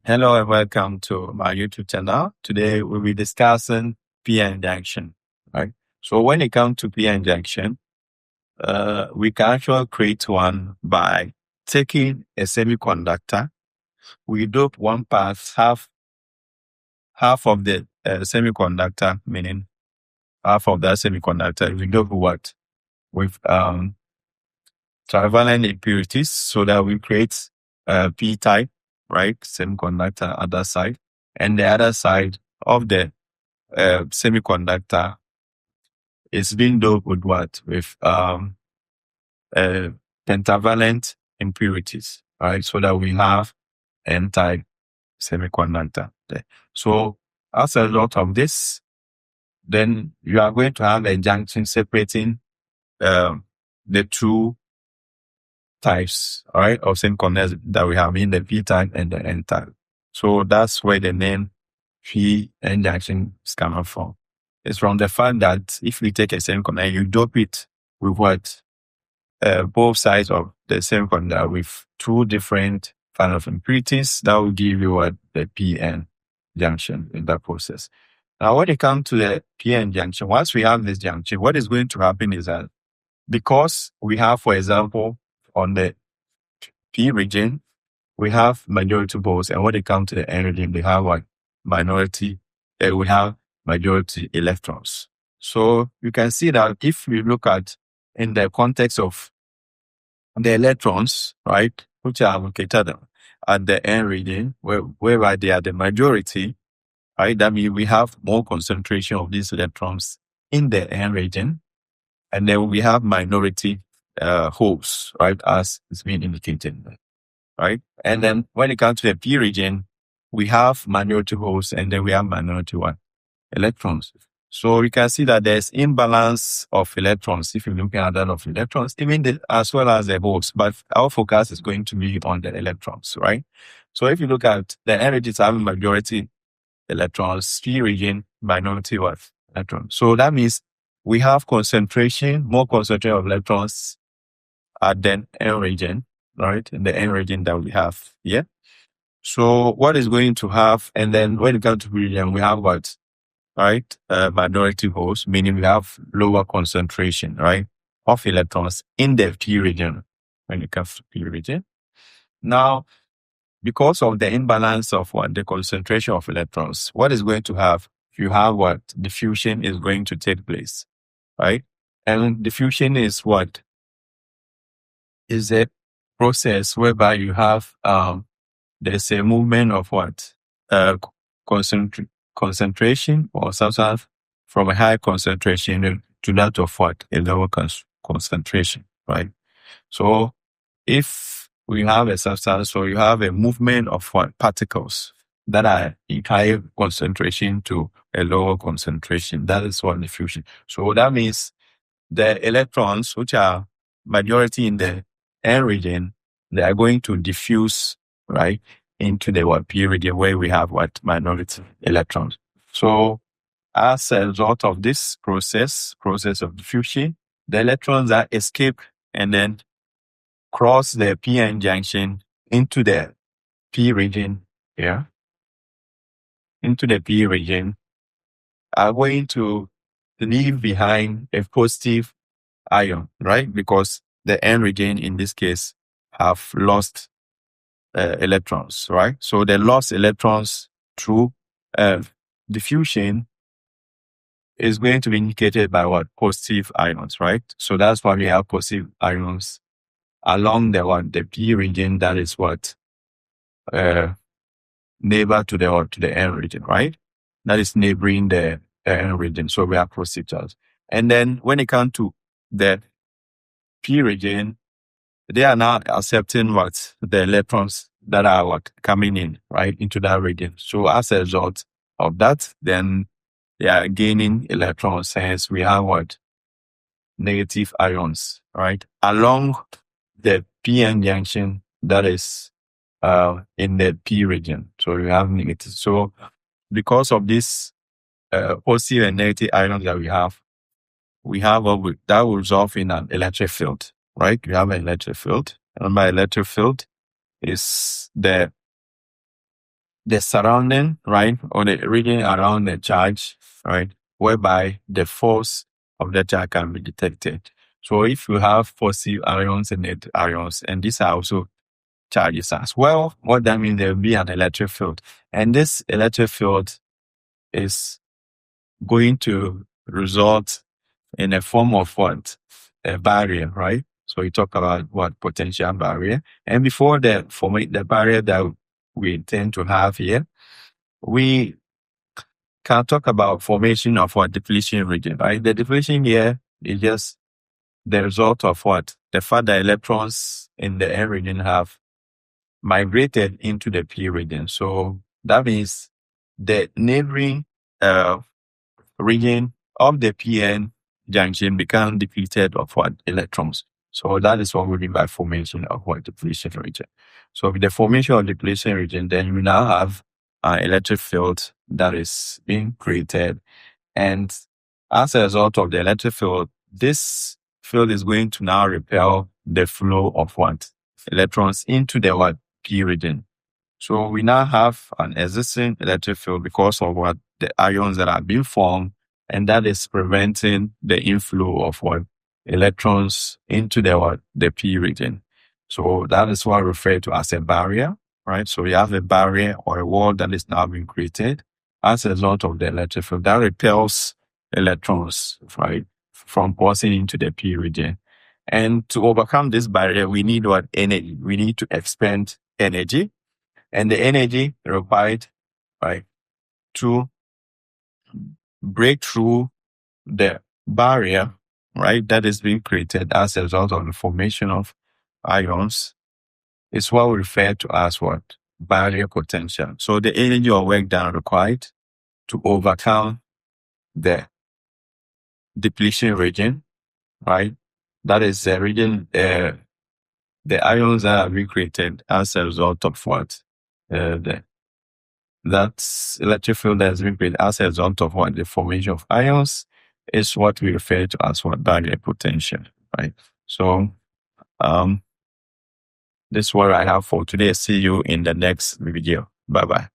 Hello and welcome to my YouTube channel. Today we'll be discussing p-n junction, right? So when it comes to p-n junction, we can actually create one by taking a semiconductor. We dope one part, half of the semiconductor, meaning half of that semiconductor. We dope what with trivalent impurities, so that we create p-type, right? Semiconductor other side, and the other side of the semiconductor is being doped with what? With pentavalent impurities, right? So that we have n-type semiconductor there. So as a result of this, then you are going to have a junction separating the two types, all right, of semiconductors that we have in the p-type and the n-type. So that's where the name p-n junction is coming from. It's from the fact that if we take a semiconductor, you dope it with what? Both sides of the semiconductor with two different kind of impurities, that will give you what? The p-n junction in that process. Now, when it comes to the p-n junction, once we have this junction, what is going to happen is that because we have, for example, on the p region, we have majority poles, and when it comes to the n region, we have what? Minority, we have majority electrons. So you can see that if we look at in the context of the electrons, right, which are located at the n region, whereby they are the majority, right, that means we have more concentration of these electrons in the n region, and then we have minority holes, right, as it's been indicated, right? And then when it comes to the p region, we have majority holes, and then we have minority what? Electrons. So you can see that there's imbalance of electrons if you're looking at that of electrons, even as well as the holes. But our focus is going to be on the electrons, right? So if you look at the n region, having majority electrons, p region, minority what? Electrons. So that means we have more concentration of electrons at the n region, right? In the n region that we have here. So what is going to have, and then when it comes to p region, we have what? Right? Minority holes, meaning we have lower concentration, right, of electrons in the p region when it comes to p region. Now, because of the imbalance of the concentration of electrons, what is going to have? You have what? Diffusion is going to take place, right? And diffusion is what? Is a process whereby you have there's a movement of what? Concentration or substance from a high concentration to that of what? A lower concentration, right? So if we have a substance, so you have a movement of what? Particles that are in higher concentration to a lower concentration. That is what diffusion. So that means the electrons, which are majority in the n region, they are going to diffuse, right, into the what? P region, where we have what? Minority electrons. So as a result of this process of diffusion, the electrons that escape and then cross the p-n junction into the p region here, into the p region, are going to leave behind a positive ion, right? Because the n region in this case have lost electrons, right? So the lost electrons through diffusion is going to be indicated by what? Positive ions, right? So that's why we have positive ions along the p region. That is what? Neighbor to the n region, right? That is neighboring the n region. So we have positive charge. And then when it comes to the p region, they are now accepting what? The electrons that are what? Coming in, right, into that region. So as a result of that, then they are gaining electrons. Hence, we have what? Negative ions, right, along the p-n junction that is in the p region. So you have negative. So because of this positive and negative ions that we have that will result in an electric field, right? You have an electric field, and my electric field is the the surrounding, right, or the region around the charge, right, whereby the force of the charge can be detected. So if you have positive ions and negative ions, and these are also charges as well, what that means, there will be an electric field. And this electric field is going to result in a form of what? A barrier, right? So we talk about what? Potential barrier. And before the barrier that we intend to have here, we can talk about formation of what? Depletion region, right? The depletion here is just the result of what? The fact that electrons in the N region have migrated into the P region. So that means the neighboring region of the PN junction become depleted of what? Electrons. So that is what we mean by formation of what? Depletion region. So with the formation of depletion region, then we now have an electric field that is being created. And as a result of the electric field, this field is going to now repel the flow of what? Electrons into the what? P region. So we now have an existing electric field because of what? The ions that are being formed, and that is preventing the inflow of what? Electrons into the what? The P region. So that is what we refer to as a barrier, right? So we have a barrier or a wall that is now being created as a result of the electric field that repels electrons, right, from passing into the P region. And to overcome this barrier, we need what? Energy. We need to expend energy. And the energy required, right, to break through the barrier, right, that is being created as a result of the formation of ions is what we refer to as what? Barrier potential. So the energy or work done required to overcome the depletion region, right? That is the region, the ions that are being created as a result of what? That electric field that has been created as a result of what? The formation of ions is what we refer to as what? Barrier potential, right? So, this is what I have for today. See you in the next video. Bye-bye.